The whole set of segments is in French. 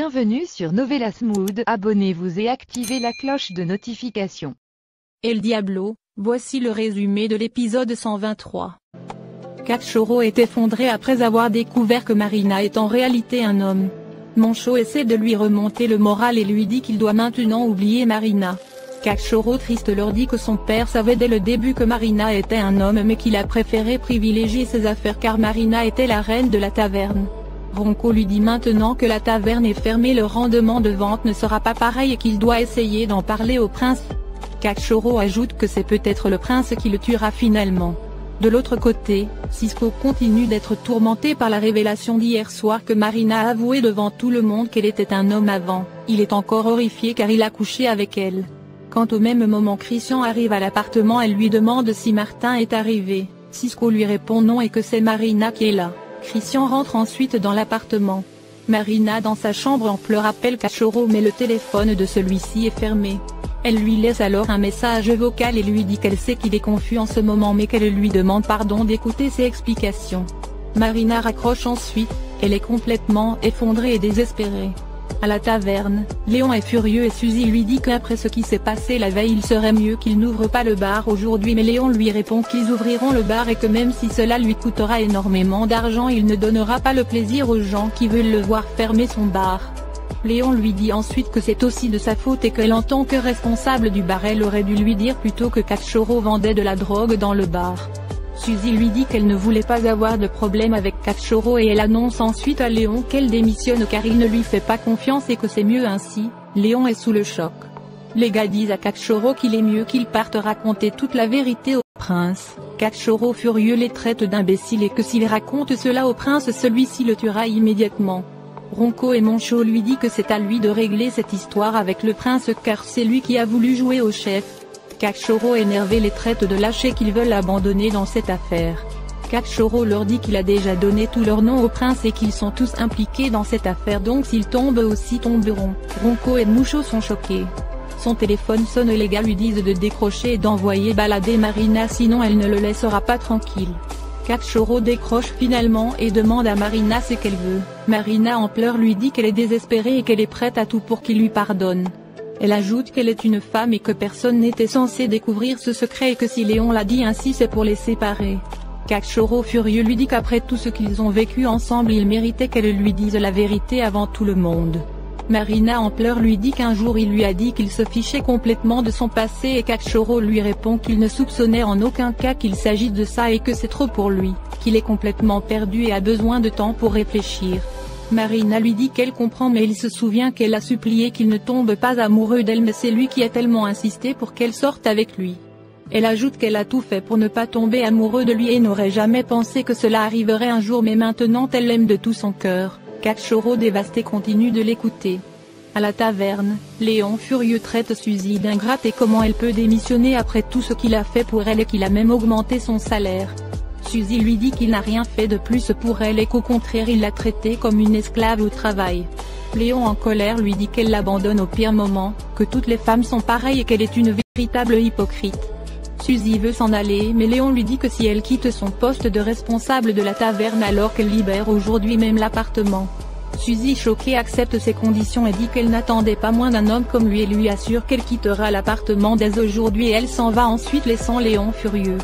Bienvenue sur Novelas Mood, abonnez-vous et activez la cloche de notification. El Diablo, voici le résumé de l'épisode 123. Cachorro est effondré après avoir découvert que Marina est en réalité un homme. Moncho essaie de lui remonter le moral et lui dit qu'il doit maintenant oublier Marina. Cachorro triste leur dit que son père savait dès le début que Marina était un homme mais qu'il a préféré privilégier ses affaires car Marina était la reine de la taverne. Ronco lui dit maintenant que la taverne est fermée, le rendement de vente ne sera pas pareil et qu'il doit essayer d'en parler au prince. Cachorro ajoute que c'est peut-être le prince qui le tuera finalement. De l'autre côté, Cisco continue d'être tourmenté par la révélation d'hier soir que Marina a avoué devant tout le monde qu'elle était un homme avant. Il est encore horrifié car il a couché avec elle. Quand au même moment Christian arrive à l'appartement, elle lui demande si Martin est arrivé. Cisco lui répond non et que c'est Marina qui est là. Christian rentre ensuite dans l'appartement. Marina dans sa chambre en pleurs appelle Cachorro mais le téléphone de celui-ci est fermé. Elle lui laisse alors un message vocal et lui dit qu'elle sait qu'il est confus en ce moment mais qu'elle lui demande pardon d'écouter ses explications. Marina raccroche ensuite, elle est complètement effondrée et désespérée. À la taverne, Léon est furieux et Suzy lui dit qu'après ce qui s'est passé la veille il serait mieux qu'il n'ouvre pas le bar aujourd'hui, mais Léon lui répond qu'ils ouvriront le bar et que même si cela lui coûtera énormément d'argent il ne donnera pas le plaisir aux gens qui veulent le voir fermer son bar. Léon lui dit ensuite que c'est aussi de sa faute et qu'elle en tant que responsable du bar elle aurait dû lui dire plutôt que Cachorro vendait de la drogue dans le bar. Suzy lui dit qu'elle ne voulait pas avoir de problème avec Cachorro et elle annonce ensuite à Léon qu'elle démissionne car il ne lui fait pas confiance et que c'est mieux ainsi. Léon est sous le choc. Les gars disent à Cachorro qu'il est mieux qu'il parte raconter toute la vérité au prince. Cachorro furieux les traite d'imbéciles et que s'il raconte cela au prince celui-ci le tuera immédiatement. Ronco et Moncho lui dit que c'est à lui de régler cette histoire avec le prince car c'est lui qui a voulu jouer au chef. Cachorro énervé les traite de lâcher qu'ils veulent abandonner dans cette affaire. Cachorro leur dit qu'il a déjà donné tous leurs noms au prince et qu'ils sont tous impliqués dans cette affaire donc s'ils tombent aussi tomberont. Ronco et Moncho sont choqués. Son téléphone sonne et les gars lui disent de décrocher et d'envoyer balader Marina sinon elle ne le laissera pas tranquille. Cachorro décroche finalement et demande à Marina ce qu'elle veut. Marina en pleurs lui dit qu'elle est désespérée et qu'elle est prête à tout pour qu'il lui pardonne. Elle ajoute qu'elle est une femme et que personne n'était censé découvrir ce secret et que si Léon l'a dit ainsi c'est pour les séparer. Cachorro furieux lui dit qu'après tout ce qu'ils ont vécu ensemble il méritait qu'elle lui dise la vérité avant tout le monde. Marina en pleurs lui dit qu'un jour il lui a dit qu'il se fichait complètement de son passé et Cachorro lui répond qu'il ne soupçonnait en aucun cas qu'il s'agisse de ça et que c'est trop pour lui, qu'il est complètement perdu et a besoin de temps pour réfléchir. Marina lui dit qu'elle comprend mais il se souvient qu'elle a supplié qu'il ne tombe pas amoureux d'elle mais c'est lui qui a tellement insisté pour qu'elle sorte avec lui. Elle ajoute qu'elle a tout fait pour ne pas tomber amoureux de lui et n'aurait jamais pensé que cela arriverait un jour mais maintenant elle l'aime de tout son cœur. Cachorro dévasté continue de l'écouter. À la taverne, Léon furieux traite Suzy d'ingrate et comment elle peut démissionner après tout ce qu'il a fait pour elle et qu'il a même augmenté son salaire. Suzy lui dit qu'il n'a rien fait de plus pour elle et qu'au contraire il l'a traitée comme une esclave au travail. Léon en colère lui dit qu'elle l'abandonne au pire moment, que toutes les femmes sont pareilles et qu'elle est une véritable hypocrite. Suzy veut s'en aller mais Léon lui dit que si elle quitte son poste de responsable de la taverne alors qu'elle libère aujourd'hui même l'appartement. Suzy choquée accepte ses conditions et dit qu'elle n'attendait pas moins d'un homme comme lui et lui assure qu'elle quittera l'appartement dès aujourd'hui et elle s'en va ensuite laissant Léon furieux.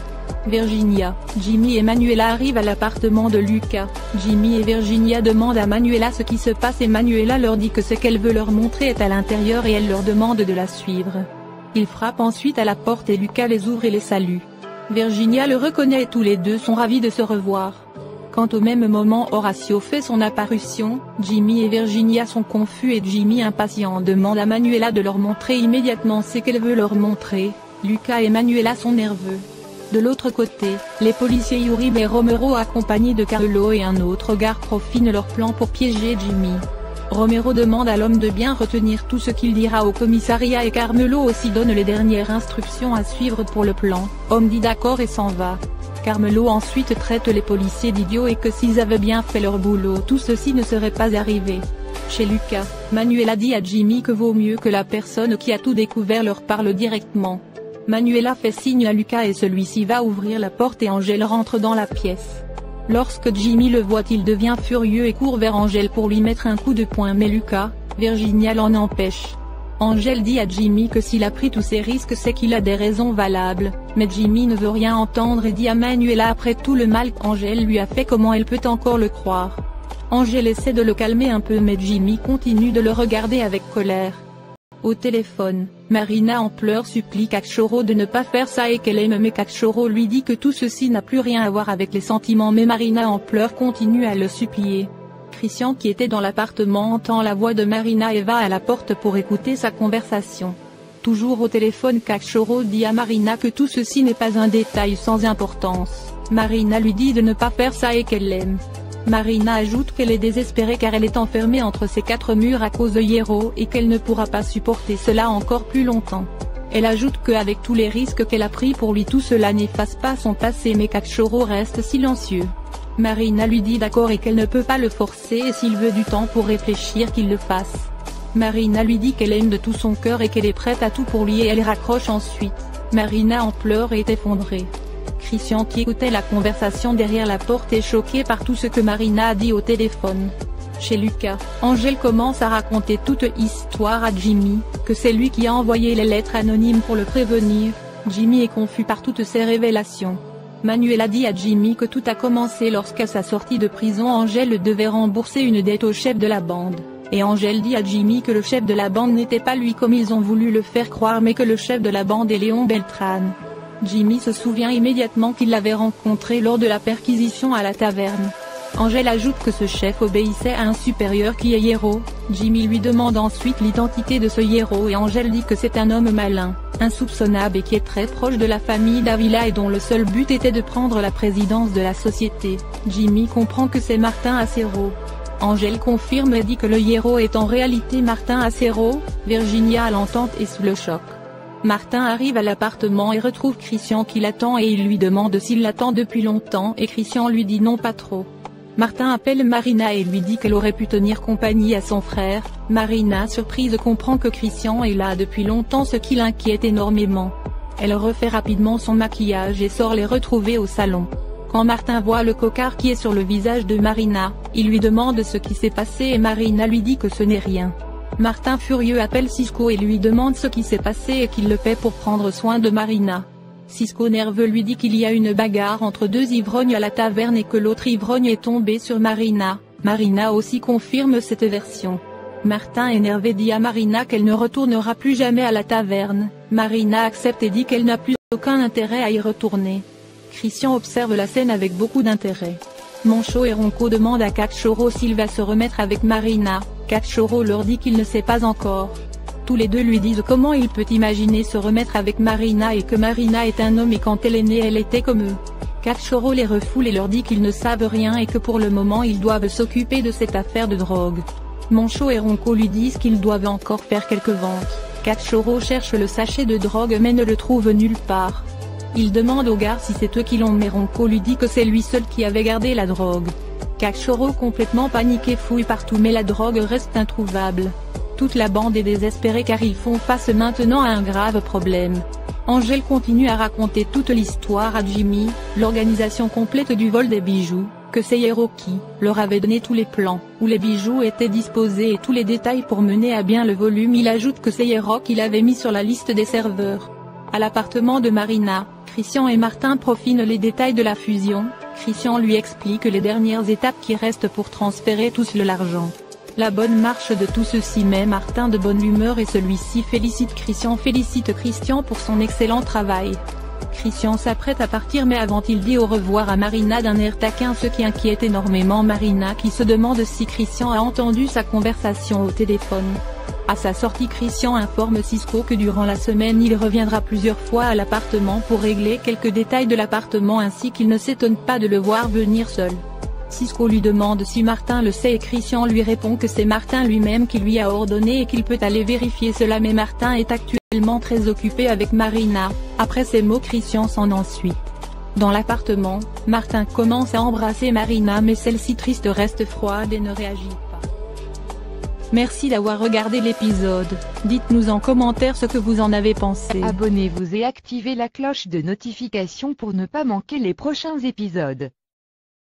Virginia, Jimmy et Manuela arrivent à l'appartement de Lucas. Jimmy et Virginia demandent à Manuela ce qui se passe et Manuela leur dit que ce qu'elle veut leur montrer est à l'intérieur et elle leur demande de la suivre. Ils frappent ensuite à la porte et Lucas les ouvre et les salue. Virginia le reconnaît et tous les deux sont ravis de se revoir. Quand au même moment Horacio fait son apparition, Jimmy et Virginia sont confus et Jimmy impatient demande à Manuela de leur montrer immédiatement ce qu'elle veut leur montrer. Lucas et Manuela sont nerveux. De l'autre côté, les policiers Uribe et Romero accompagnés de Carmelo et un autre gars profinent leur plan pour piéger Jimmy. Romero demande à l'homme de bien retenir tout ce qu'il dira au commissariat et Carmelo aussi donne les dernières instructions à suivre pour le plan. Homme dit d'accord et s'en va. Carmelo ensuite traite les policiers d'idiots et que s'ils avaient bien fait leur boulot tout ceci ne serait pas arrivé. Chez Lucas, Manuela dit à Jimmy que vaut mieux que la personne qui a tout découvert leur parle directement. Manuela fait signe à Lucas et celui-ci va ouvrir la porte et Angel rentre dans la pièce. Lorsque Jimmy le voit il devient furieux et court vers Angel pour lui mettre un coup de poing mais Lucas, Virginia l'en empêche. Angel dit à Jimmy que s'il a pris tous ces risques c'est qu'il a des raisons valables, mais Jimmy ne veut rien entendre et dit à Manuela après tout le mal qu'Angel lui a fait comment elle peut encore le croire. Angel essaie de le calmer un peu mais Jimmy continue de le regarder avec colère. Au téléphone, Marina en pleurs supplie Cachorro de ne pas faire ça et qu'elle aime mais Cachorro lui dit que tout ceci n'a plus rien à voir avec les sentiments mais Marina en pleurs continue à le supplier. Christian qui était dans l'appartement entend la voix de Marina et va à la porte pour écouter sa conversation. Toujours au téléphone Cachorro dit à Marina que tout ceci n'est pas un détail sans importance. Marina lui dit de ne pas faire ça et qu'elle l'aime. Marina ajoute qu'elle est désespérée car elle est enfermée entre ces 4 murs à cause de Hierro et qu'elle ne pourra pas supporter cela encore plus longtemps. Elle ajoute qu'avec tous les risques qu'elle a pris pour lui tout cela n'efface pas son passé mais Cachorro reste silencieux. Marina lui dit d'accord et qu'elle ne peut pas le forcer et s'il veut du temps pour réfléchir qu'il le fasse. Marina lui dit qu'elle aime de tout son cœur et qu'elle est prête à tout pour lui et elle raccroche ensuite. Marina en pleurs et est effondrée. Christian qui écoutait la conversation derrière la porte est choqué par tout ce que Marina a dit au téléphone. Chez Lucas, Angel commence à raconter toute histoire à Jimmy, que c'est lui qui a envoyé les lettres anonymes pour le prévenir. Jimmy est confus par toutes ces révélations. Manuela dit à Jimmy que tout a commencé lorsqu'à sa sortie de prison Angel devait rembourser une dette au chef de la bande. Et Angel dit à Jimmy que le chef de la bande n'était pas lui comme ils ont voulu le faire croire mais que le chef de la bande est Léon Beltran. Jimmy se souvient immédiatement qu'il l'avait rencontré lors de la perquisition à la taverne. Angel ajoute que ce chef obéissait à un supérieur qui est Hierro. Jimmy lui demande ensuite l'identité de ce Hierro et Angel dit que c'est un homme malin, insoupçonnable et qui est très proche de la famille Davila et dont le seul but était de prendre la présidence de la société. Jimmy comprend que c'est Martin Acero. Angel confirme et dit que le Hierro est en réalité Martin Acero. Virginia à l'entente est sous le choc. Martin arrive à l'appartement et retrouve Christian qui l'attend et il lui demande s'il l'attend depuis longtemps et Christian lui dit non pas trop. Martin appelle Marina et lui dit qu'elle aurait pu tenir compagnie à son frère. Marina surprise comprend que Christian est là depuis longtemps ce qui l'inquiète énormément. Elle refait rapidement son maquillage et sort les retrouver au salon. Quand Martin voit le cocard qui est sur le visage de Marina, il lui demande ce qui s'est passé et Marina lui dit que ce n'est rien. Martin furieux appelle Cisco et lui demande ce qui s'est passé et qu'il le fait pour prendre soin de Marina. Cisco nerveux lui dit qu'il y a une bagarre entre 2 ivrognes à la taverne et que l'autre ivrogne est tombé sur Marina. Marina aussi confirme cette version. Martin énervé dit à Marina qu'elle ne retournera plus jamais à la taverne. Marina accepte et dit qu'elle n'a plus aucun intérêt à y retourner. Christian observe la scène avec beaucoup d'intérêt. Moncho et Ronco demandent à Cachorro s'il va se remettre avec Marina. Cachorro leur dit qu'il ne sait pas encore. Tous les deux lui disent comment il peut imaginer se remettre avec Marina et que Marina est un homme et quand elle est née elle était comme eux. Cachorro les refoule et leur dit qu'ils ne savent rien et que pour le moment ils doivent s'occuper de cette affaire de drogue. Moncho et Ronco lui disent qu'ils doivent encore faire quelques ventes. Cachorro cherche le sachet de drogue mais ne le trouve nulle part. Il demande au gars si c'est eux qui l'ont mais Ronco lui dit que c'est lui seul qui avait gardé la drogue. Cachorro complètement paniqué fouille partout mais la drogue reste introuvable. Toute la bande est désespérée car ils font face maintenant à un grave problème. Angel continue à raconter toute l'histoire à Jimmy, l'organisation complète du vol des bijoux, que c'est Hierro qui leur avait donné tous les plans, où les bijoux étaient disposés et tous les détails pour mener à bien le volume. Il ajoute que c'est Hierro qui l'avait mis sur la liste des serveurs. À l'appartement de Marina, Christian et Martin profinent les détails de la fusion. Christian lui explique les dernières étapes qui restent pour transférer tous l'argent. La bonne marche de tout ceci met Martin de bonne humeur et celui-ci félicite Christian pour son excellent travail. Christian s'apprête à partir mais avant il dit au revoir à Marina d'un air taquin ce qui inquiète énormément Marina qui se demande si Christian a entendu sa conversation au téléphone. À sa sortie Christian informe Cisco que durant la semaine il reviendra plusieurs fois à l'appartement pour régler quelques détails de l'appartement ainsi qu'il ne s'étonne pas de le voir venir seul. Cisco lui demande si Martin le sait et Christian lui répond que c'est Martin lui-même qui lui a ordonné et qu'il peut aller vérifier cela mais Martin est actuellement très occupé avec Marina. Après ces mots Christian s'en ensuite. Dans l'appartement, Martin commence à embrasser Marina mais celle-ci triste reste froide et ne réagit pas. Merci d'avoir regardé l'épisode. Dites-nous en commentaire ce que vous en avez pensé. Abonnez-vous et activez la cloche de notification pour ne pas manquer les prochains épisodes.